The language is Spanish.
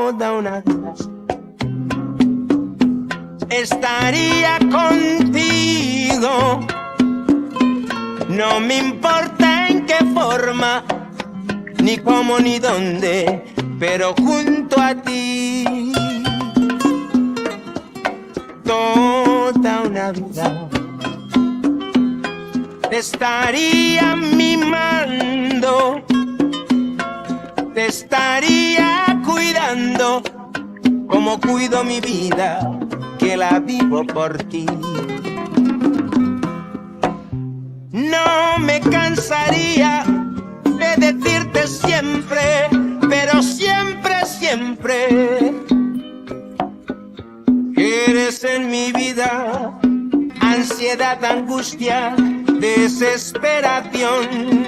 toda una vida estaría contigo. No me importa en qué forma, ni cómo ni dónde, pero junto a ti toda una vida te estaría mimando, te estaría cuidando como cuido mi vida, que la vivo por ti. No me cansaría de decirte siempre, pero siempre, siempre, que eres en mi vida ansiedad, angustia, desesperación.